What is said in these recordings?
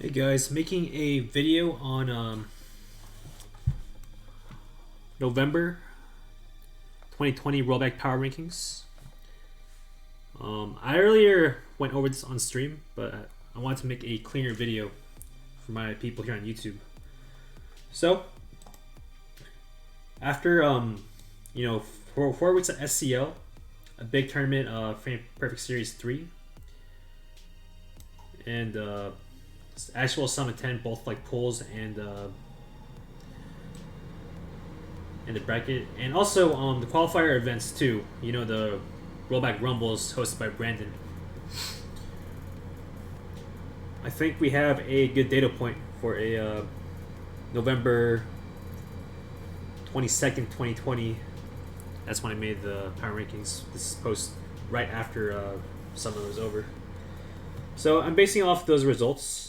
Hey guys, making a video on November 2020 Rollback Power Rankings. I earlier went over this on stream, but I wanted to make a cleaner video for my people here on YouTube. So, after 4 weeks of SCL, a big tournament, Frame Perfect Series 3, and actual Summit 10, both like pools and in the bracket, and also the qualifier events too. You know, the Rollback Rumbles hosted by Brandon. I think we have a good data point for a November 22nd, 2020. That's when I made the power rankings. This is post right after summer was over. So I'm basing off those results.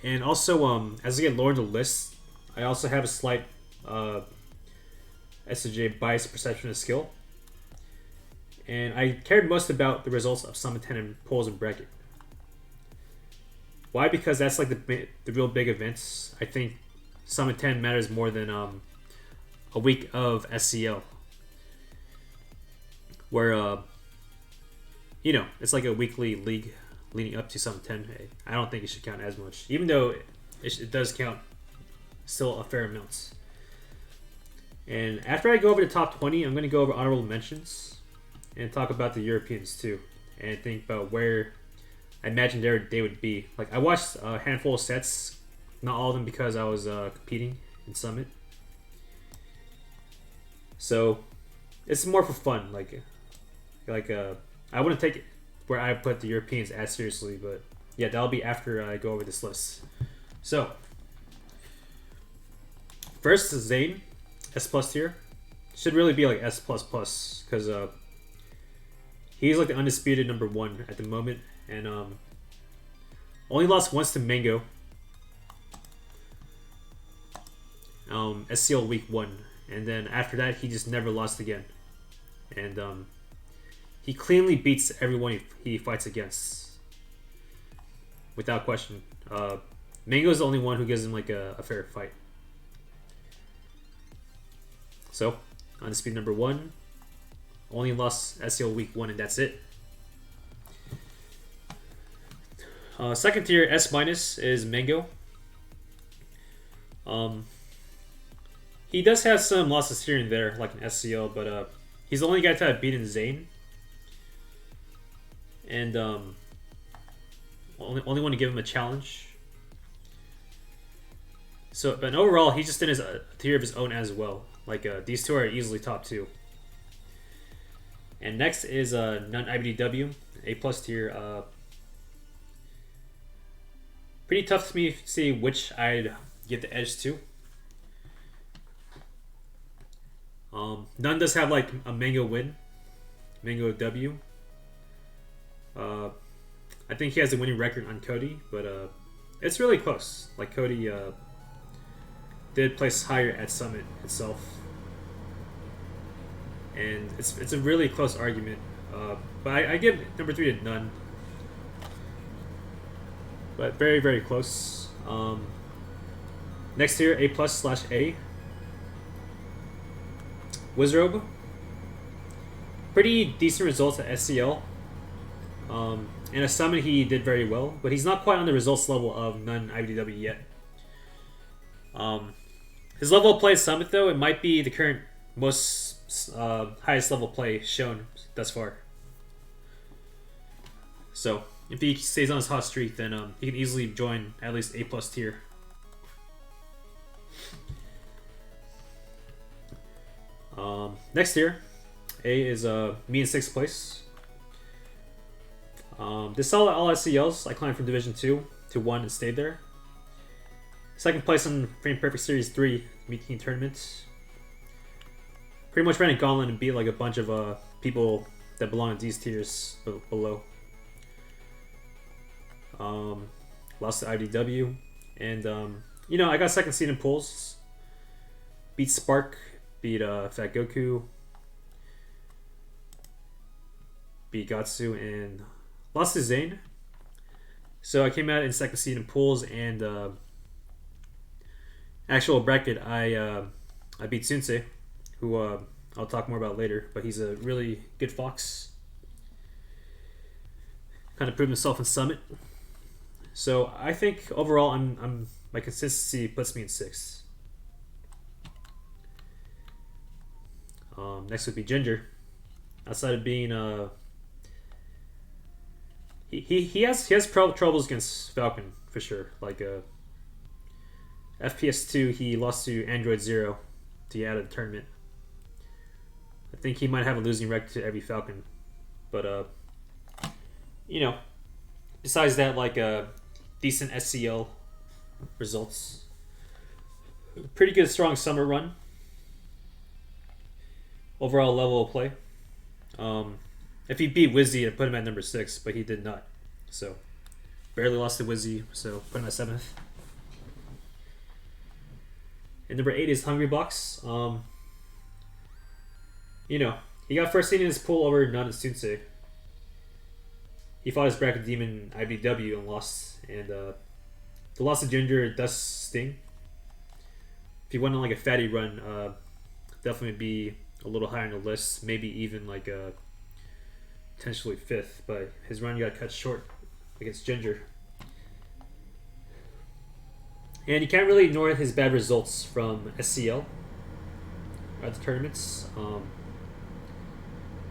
And also, as I get lower in the list, I also have a slight S2J bias perception of skill. And I cared most about the results of Summit 10 and polls and bracket. Why? Because that's like the real big events. I think Summit 10 matters more than a week of SCL. Where, it's like a weekly league leading up to Summit 10. I don't think it should count as much, even though it does count still a fair amount. And after I go over the top 20, I'm going to go over honorable mentions and talk about the Europeans too, and think about where I imagine they would be. Like, I watched a handful of sets, not all of them because I was competing in Summit. So it's more for fun. I wouldn't take it where I put the Europeans as seriously, but yeah, that'll be after I go over this list. So, first is Zane, S+ tier. Should really be like S++, because he's like the undisputed number 1 at the moment, and only lost once to Mango. SCL week 1, and then after that he just never lost again, and he cleanly beats everyone he fights against, without question. Mango is the only one who gives him like a fair fight. So, undisputed number 1, only lost SCL week 1, and that's it. Second tier S- is Mango. He does have some losses here and there, like an SCL, but he's the only guy to have beaten Zane. And only want to give him a challenge. So, but overall, he's just in his tier of his own as well. Like, these two are easily top 2. And next is non-IBDW, A+ tier. Pretty tough to me to see which I'd give the edge to. None does have like a Mango win, Mango W. I think he has a winning record on Cody, but it's really close. Like, Cody did place higher at Summit itself, and it's a really close argument. But I give number 3 to None, but very, very close. Next tier, A+/A. Wizrobe. Pretty decent results at SCL. In a Summit, he did very well, but he's not quite on the results level of non-IBDW yet. His level of play at Summit, though, it might be the current most highest level play shown thus far. So, if he stays on his hot streak, then he can easily join at least A+ tier. Next tier, A is me in 6th place. This saw all SCLs. I climbed from Division 2 to 1 and stayed there. Second place in Frame Perfect Series 3 meet-team tournaments. Pretty much ran a gauntlet and beat like a bunch of people that belong in these tiers below. Lost to IDW, and I got second seed in pools. Beat Spark, beat Fat Goku, beat Gatsu, and lost to Zane. So I came out in second seed in pools and actual bracket. I beat Sunse, who I'll talk more about later. But he's a really good fox. Kind of proved himself in Summit. So I think overall, my consistency puts me in sixth. Next would be Ginger. Outside of being he has troubles against Falcon for sure. Like FPS 2, he lost to Android 0 to get out of the tournament. I think he might have a losing record to every Falcon, but besides that, like decent SCL results, pretty good strong summer run. Overall level of play. If he beat Wizzy, I'd put him at number 6, but he did not. So, barely lost to Wizzy, so put him at 7th. And number 8 is Hungry Box. He got first seed in his pool over Nun and Sunse. He fought his bracket demon IBW and lost. And the loss of Ginger does sting. If he went on like a fatty run, definitely be a little higher on the list. Maybe even like potentially 5th. But his run got cut short against Ginger. And you can't really ignore his bad results from SCL at the tournaments.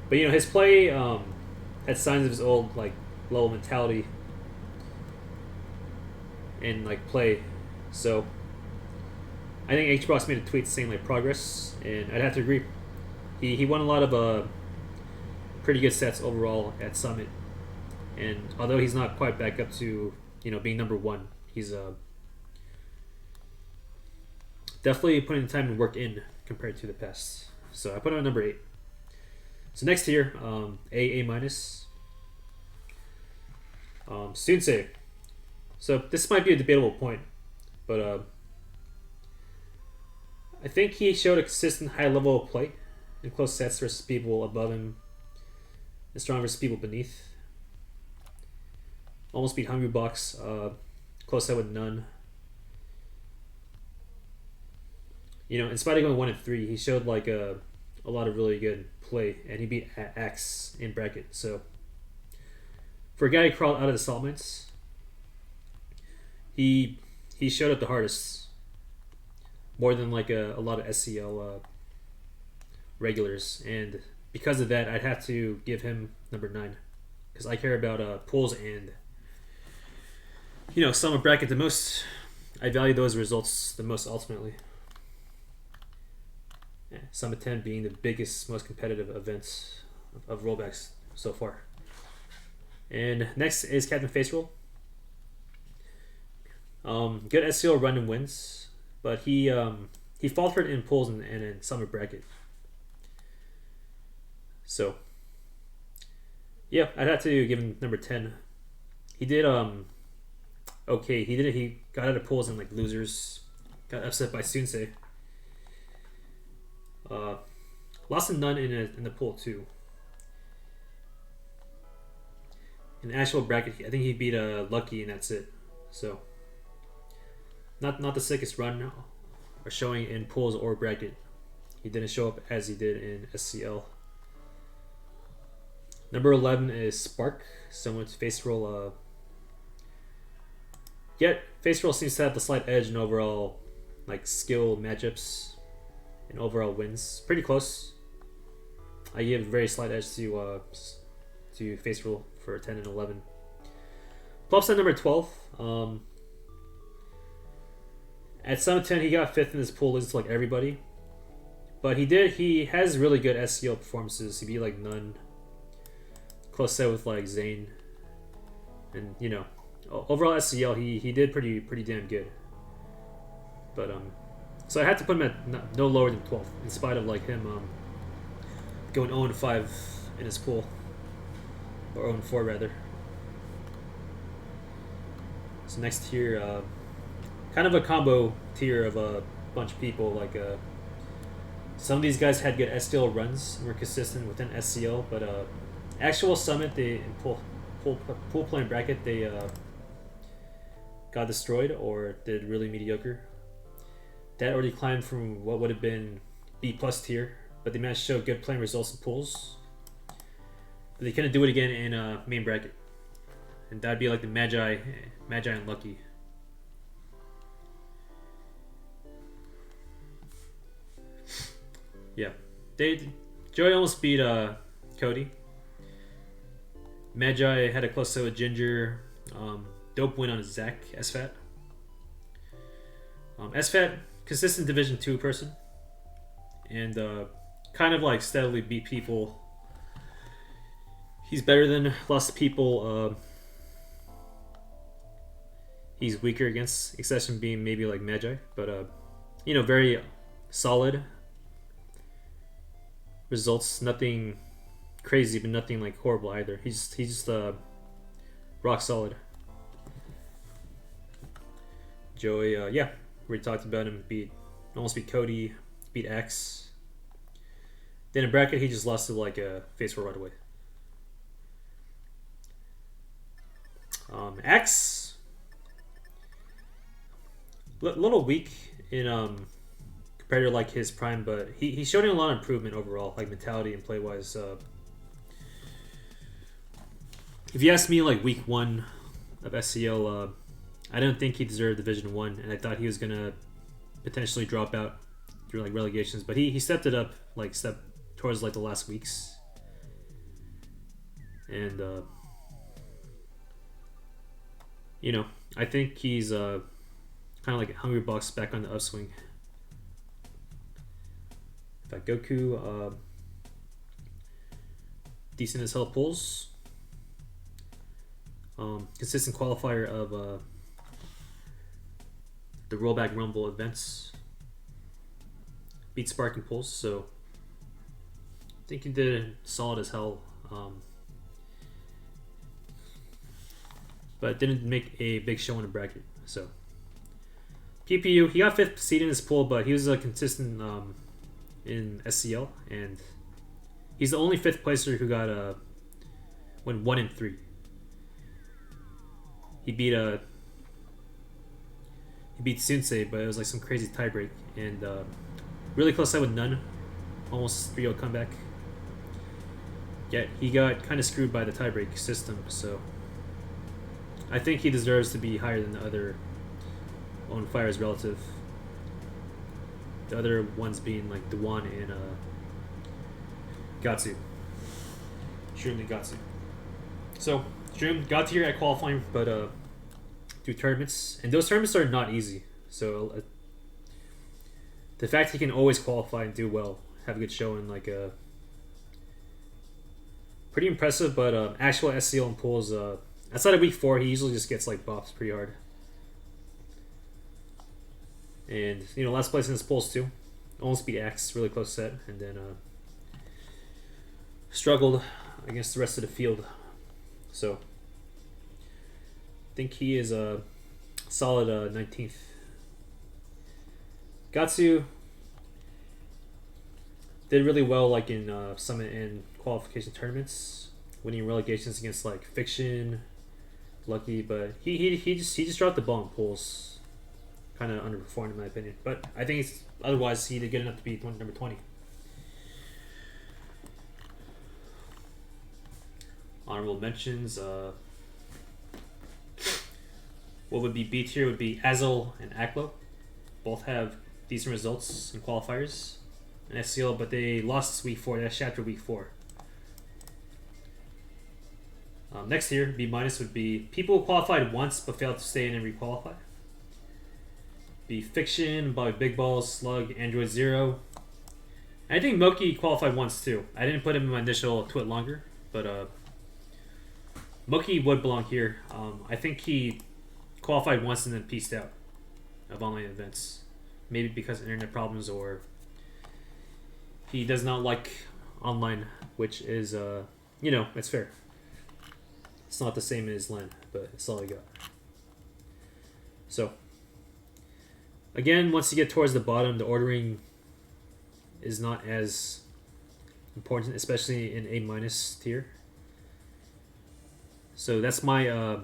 But his play had signs of his old like level mentality and like play. So I think HBox made a tweet saying like progress, and I'd have to agree. He won a lot of pretty good sets overall at Summit, and although he's not quite back up to being number 1, he's definitely putting the time and work in compared to the past. So I put him at number 8. So next tier, A minus. Sunse. So this might be a debatable point, but I think he showed a consistent high level of play in close sets versus people above him and strong versus people beneath. Almost beat Hungry Box. Close set with None. In spite of going 1 and 3, he showed like a lot of really good play, and he beat Axe in bracket. So for a guy who crawled out of the salt mines, he showed up the hardest, more than like a lot of SCL regulars, and because of that, I'd have to give him number 9 because I care about pools and summer bracket the most. I value those results the most ultimately. Summit 10 being the biggest, most competitive event of rollbacks so far. And next is Captain Face Roll. Good SCL run and wins, but he faltered in pools and in summer bracket. So yeah, I'd have to give him number 10. He did okay. He got out of pools and like losers. Got upset by Sunse. Lost to None in the pool too. In the actual bracket, I think he beat Lucky, and that's it. So not the sickest run or showing in pools or bracket. He didn't show up as he did in SCL. Number 11 is Spark, similar to Face Roll. Yet Face Roll seems to have the slight edge in overall like skill matchups and overall wins. Pretty close. I give a very slight edge to Face Roll for 10 and 11. Plups at number 12. At Summit 10, he got 5th in his pool list like everybody. But he has really good SCL performances. He beat like None. Close set with like Zane. And overall SCL he did pretty damn good. But so I had to put him at no lower than 12th, in spite of like him going 0-5 in his pool, or 0-4 rather. So next tier, kind of a combo tier of a bunch of people. Like some of these guys had good SCL runs and were consistent within SCL, but actual Summit, they in pool play and bracket, they got destroyed or did really mediocre. That already climbed from what would have been B plus tier, but they managed to show good playing results in pools. But they couldn't do it again in main bracket, and that'd be like the Magi unlucky. Yeah, Joey almost beat Cody. Magi had a close set with Ginger. Dope win on Zach SFAT. SFAT, consistent Division 2 person, and kind of like steadily beat people. He's better than lots of people. He's weaker against, exception being maybe like Magi, but very solid results. Nothing crazy, but nothing like horrible either. He's just rock solid. Joey, yeah, we talked about him. Almost beat Cody, beat X. Then in bracket, he just lost to like a Phase 4 right away. X, little weak in compared to like his prime, but he showed a lot of improvement overall, like mentality and play wise. If you ask me, like week 1 of SCL, I didn't think he deserved Division 1, and I thought he was gonna potentially drop out through like relegations, but he stepped it up, like stepped towards like the last weeks, and I think he's kind of like a Hungry Box back on the upswing. In fact, Goku, decent as hell pulls. Consistent qualifier of the Rollback Rumble events. Beat Sparking pulls, so I think he did solid as hell. But didn't make a big show in the bracket. So PPU, he got 5th seed in his pool, but he was consistent in SCL, and he's the only 5th placer who got went 1-3. He beat Sunsei, but it was like some crazy tiebreak, and really close side with None, almost 3-0 comeback. Yet he got kind of screwed by the tiebreak system, so I think he deserves to be higher than the other on Fire's relative. The other ones being like Dewan and Gatsu. Shroom and Gatsu. So Shroom got here at qualifying, but through tournaments, and those tournaments are not easy. So the fact he can always qualify and do well, have a good showing, like pretty impressive. But actual SCL and pools, outside of week 4, he usually just gets like bops pretty hard. And last place in his polls too. Almost beat X, really close set, and then struggled against the rest of the field. So I think he is a solid 19th. Gatsu did really well, like in summit and qualification tournaments, winning relegations against like Fiction, Lucky, but he just dropped the ball in pools. Kind of underperformed in my opinion, but I think otherwise he did good enough to be number 20. Honorable mentions. What would be B tier would be Azel and Aklo. Both have decent results in qualifiers in SCL, but they lost week 4. That's after week 4. Next tier, B minus, would be people who qualified once but failed to stay in and requalify. Be Fiction, Bobby Big Balls, Slug, Android Zero. I think Moki qualified once too. I didn't put him in my initial Twit longer, but Moki would belong here. I think he qualified once and then peaced out of online events. Maybe because of internet problems, or he does not like online, which is, it's fair. It's not the same as LAN, but it's all I got. So again, once you get towards the bottom, the ordering is not as important, especially in A minus tier. So that's my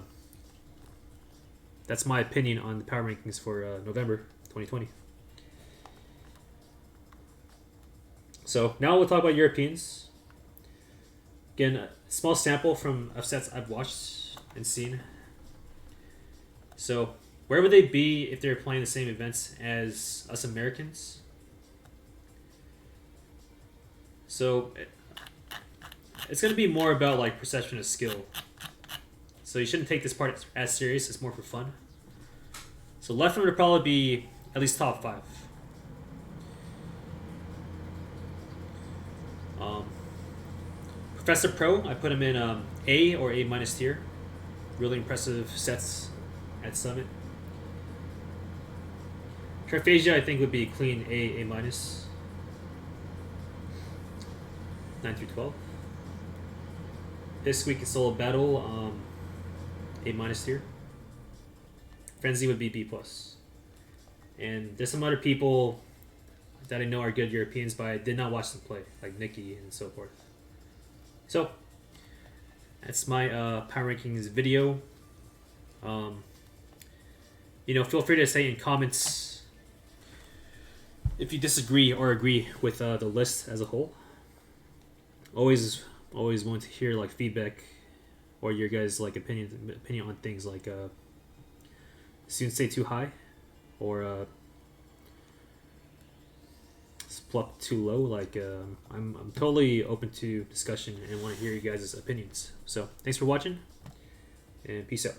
that's my opinion on the power rankings for November 2020. So now we'll talk about Europeans. Again, a small sample of sets I've watched and seen. So where would they be if they were playing the same events as us Americans? So it's going to be more about like perception of skill. So you shouldn't take this part as serious. It's more for fun. So left would probably be at least top 5. Professor Pro, I put him in A or A minus tier. Really impressive sets at Summit. Triphasia, I think, would be clean A minus. 9 through 12. This week in solo battle, A minus tier. Frenzy would be B plus. And there's some other people that I know are good Europeans, but I did not watch them play, like Nikki and so forth. So that's my power rankings video. Feel free to say in comments if you disagree or agree with the list as a whole. Always want to hear like feedback or your guys' like opinion on things like students stay too high or plop too low. Like I'm totally open to discussion and want to hear you guys' opinions. So thanks for watching and peace out.